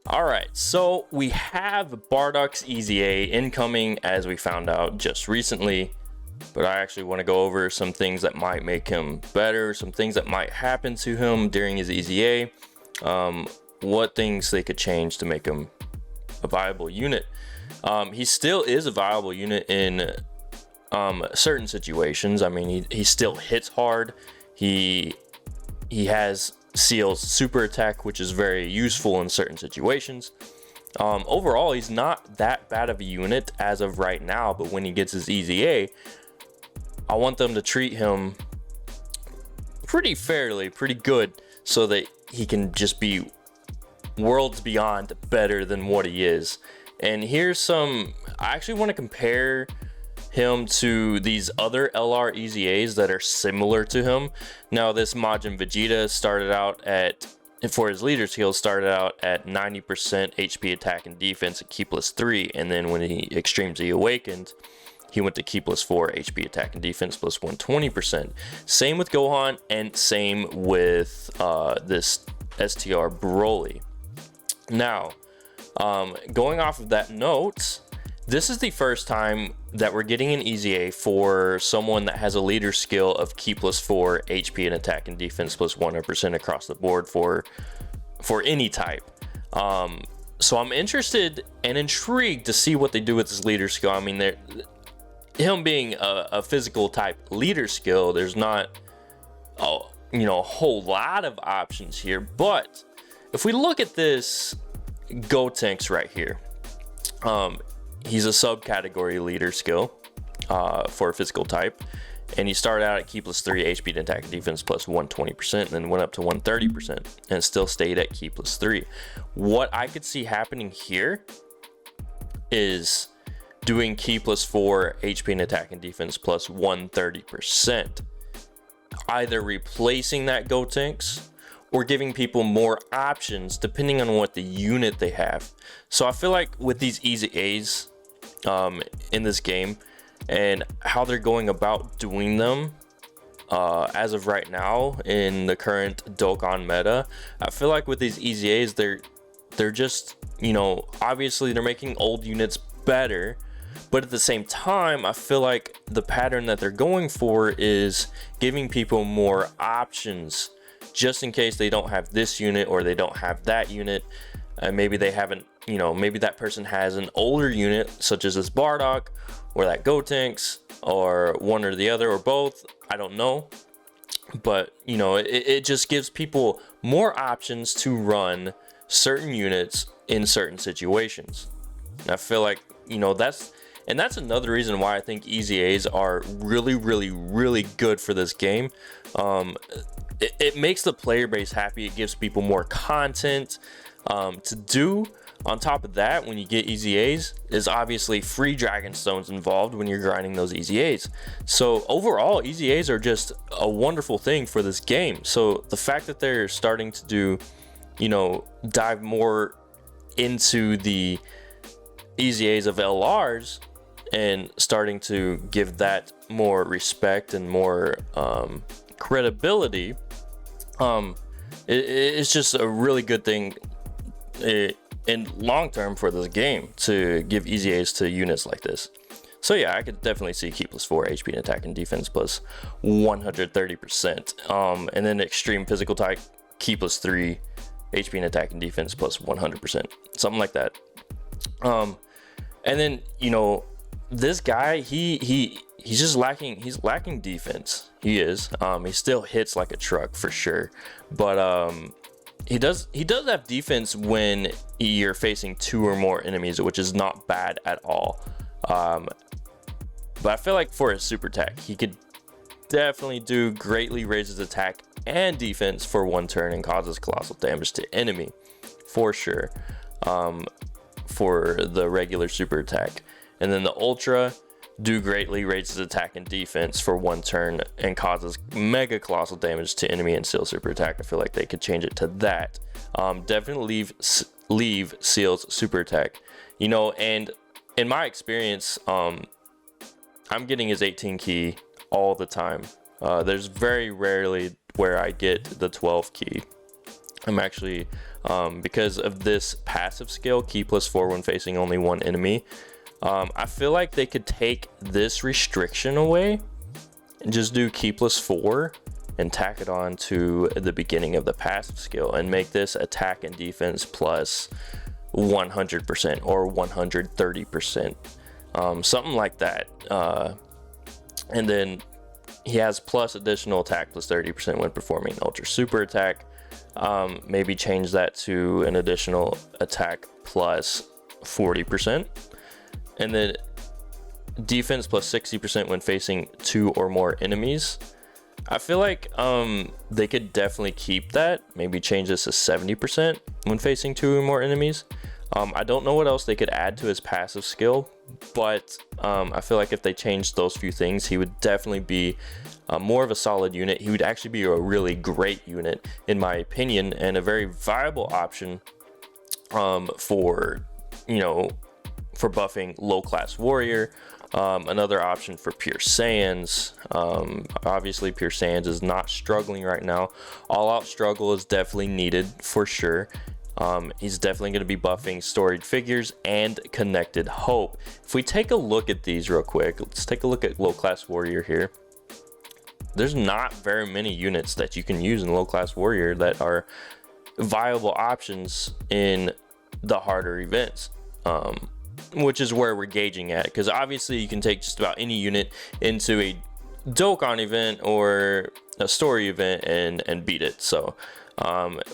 All right, so we have Bardock's EZA incoming, as we found out just recently, but I actually want to go over some things that might make him better, some things that might happen to him during his EZA, what things they could change to make him a viable unit. He still is a viable unit in certain situations. I mean, he still hits hard. He has Seal's super attack, which is very useful in certain situations. Overall, he's not that bad of a unit as of right now, but when he gets his EZA, I want them to treat him pretty fairly, pretty good, so that he can just be worlds beyond better than what he is. And here's some, I actually want to compare him to these other LR EZAs that are similar to him. Now, this Majin Vegeta started out at, for his leader skills, started out at 90% HP attack and defense at Ki plus 3, and then when he Extreme Z awakened, he went to Ki plus 4 HP attack and defense plus 120%. Same with Gohan, and same with this STR Broly. Now, going off of that note, this is the first time that we're getting an EZA for someone that has a leader skill of Ki plus 4 HP and attack and defense plus 100% across the board for any type. So I'm interested and intrigued to see what they do with this leader skill. I mean, him being a physical type leader skill, there's not a whole lot of options here. But if we look at this Gotenks right here, he's a subcategory leader skill for a physical type, and he started out at Ki plus 3 HP and attack and defense plus 120%, and then went up to 130% and still stayed at Ki plus 3. What I could see happening here is doing Ki plus 4 HP and attack and defense plus 130%, either replacing that Gotenks or giving people more options depending on what the unit they have. So I feel like with these EZAs in this game and how they're going about doing them as of right now in the current Dokkan meta, I feel like with these EZAs, they're just, obviously they're making old units better, but at the same time, I feel like the pattern that they're going for is giving people more options, just in case they don't have this unit or they don't have that unit. Maybe they haven't, maybe that person has an older unit, such as this Bardock or that Gotenks, or one or the other, or both. I don't know. But, it just gives people more options to run certain units in certain situations. And I feel like, that's another reason why I think EZAs are really, really, really good for this game. It makes the player base happy. It gives people more content to do. On top of that, when you get EZAs, is obviously free Dragon Stones involved when you're grinding those EZAs. So overall, EZAs are just a wonderful thing for this game. So the fact that they're starting to do, dive more into the EZAs of LRs and starting to give that more respect and more credibility, it's just a really good thing in long term for this game to give EZAs to units like this. So yeah, I could definitely see Ki plus 4 HP and attack and defense plus 130%, and then extreme physical type Ki plus 3 HP and attack and defense plus 100%, something like that. And then this guy, he's just lacking. He's lacking defense. He is. He still hits like a truck for sure, but he does have defense when you're facing 2 or more enemies, which is not bad at all. But I feel like for his super attack, he could definitely do greatly raises attack and defense for 1 turn and causes colossal damage to enemy for sure. For the regular super attack, and then the ultra do greatly raises attack and defense for 1 turn and causes mega colossal damage to enemy and Seal super attack. I feel like they could change it to that. Definitely leave Seal's super attack, and in my experience, I'm getting his 18 key all the time. There's very rarely where I get the 12 key. I'm actually because of this passive skill, Ki +4 when facing only one enemy. I feel like they could take this restriction away and just do Ki +4 and tack it on to the beginning of the passive skill and make this attack and defense plus 100% or 130%, something like that. And then he has plus additional attack plus 30% when performing ultra super attack. Maybe change that to an additional attack plus 40%, and then defense plus 60% when facing 2 or more enemies. I feel like they could definitely keep that, maybe change this to 70% when facing 2 or more enemies. I don't know what else they could add to his passive skill, but I feel like if they changed those few things, he would definitely be more of a solid unit. He would actually be a really great unit, in my opinion, and a very viable option for, you know, for buffing low class warrior. Another option for pure Saiyans. Obviously pure Saiyans is not struggling right now. All out struggle is definitely needed for sure. He's definitely going to be buffing storied figures and connected hope. If we take a look at these real quick, let's take a look at low class warrior here. There's not very many units that you can use in low class warrior that are viable options in the harder events, which is where we're gauging at, because obviously you can take just about any unit into a Dokkan event or a story event and beat it. So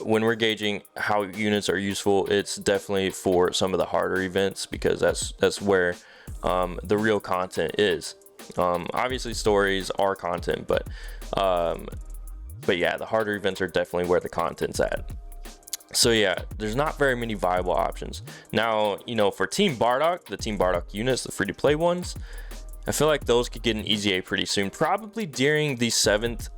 when we're gauging how units are useful, it's definitely for some of the harder events, because that's where the real content is. Obviously stories are content, but yeah, the harder events are definitely where the content's at. So yeah, there's not very many viable options. Now, you know, for Team Bardock, the Team Bardock units, the free-to-play ones, I feel like those could get an EZA pretty soon, probably during the 7th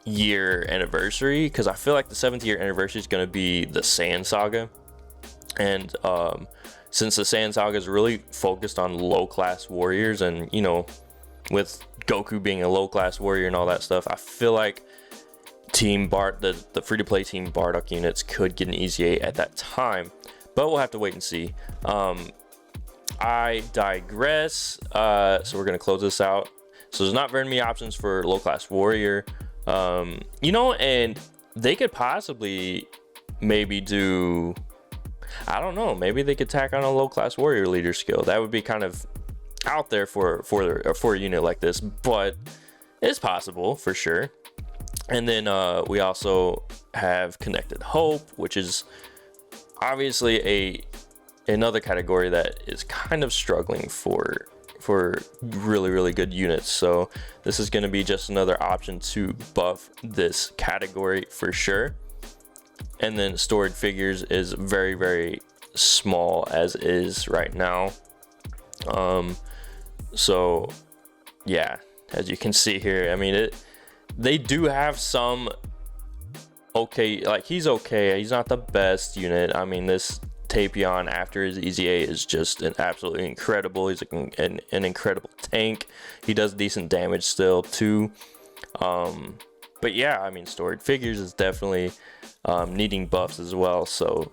year anniversary, because I feel like the 7th year anniversary is going to be the Saiyan Saga, and since the Saiyan Saga is really focused on low class warriors, and you know, with Goku being a low class warrior and all that stuff, I feel like the free-to-play Team Bardock units could get an EZA at that time, but we'll have to wait and see. I digress. So we're gonna close this out. So there's not very many options for low class warrior, you know, and they could possibly maybe do, I don't know, maybe they could tack on a low class warrior leader skill. That would be kind of out there for a unit like this, but it's possible for sure. And then we also have connected hope, which is obviously another category that is kind of struggling for really good units. So this is going to be just another option to buff this category for sure. And then stored figures is very small as is right now. So yeah, as you can see here, I mean, they do have some okay, like he's okay, he's not the best unit. I mean, this Tapion after his EZA is just an absolutely incredible. He's an incredible tank. He does decent damage still too. But yeah, I mean, stored figures is definitely needing buffs as well. So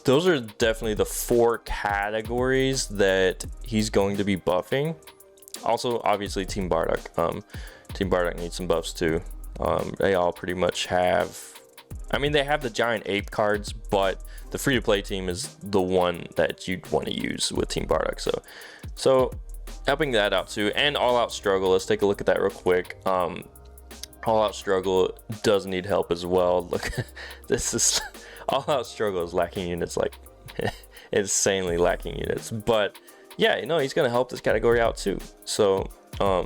those are definitely the 4 categories that he's going to be buffing. Also, obviously, Team Bardock. Team Bardock needs some buffs too. They all pretty much have, I mean, they have the giant ape cards, but the free-to-play team is the one that you'd want to use with Team Bardock. So helping that out too. And All Out Struggle, let's take a look at that real quick. All Out Struggle does need help as well. Look, this is All Out Struggle is lacking units, like insanely lacking units. But yeah, you know, he's gonna help this category out too. So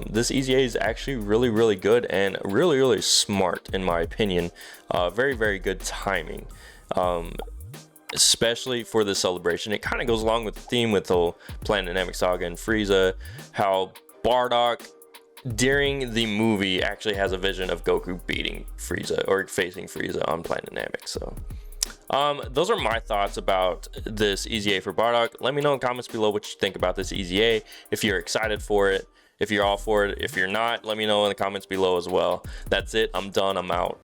this EZA is actually really good and really smart in my opinion. Very good timing, especially for the celebration. It kind of goes along with the theme with the whole Planet Namek Saga and Frieza, how Bardock during the movie actually has a vision of Goku beating Frieza or facing Frieza on Planet Namek. So those are my thoughts about this EZA for Bardock. Let me know in the comments below what you think about this EZA, if you're excited for it, if you're all for it. If you're not, let me know in the comments below as well. That's it, I'm done, I'm out.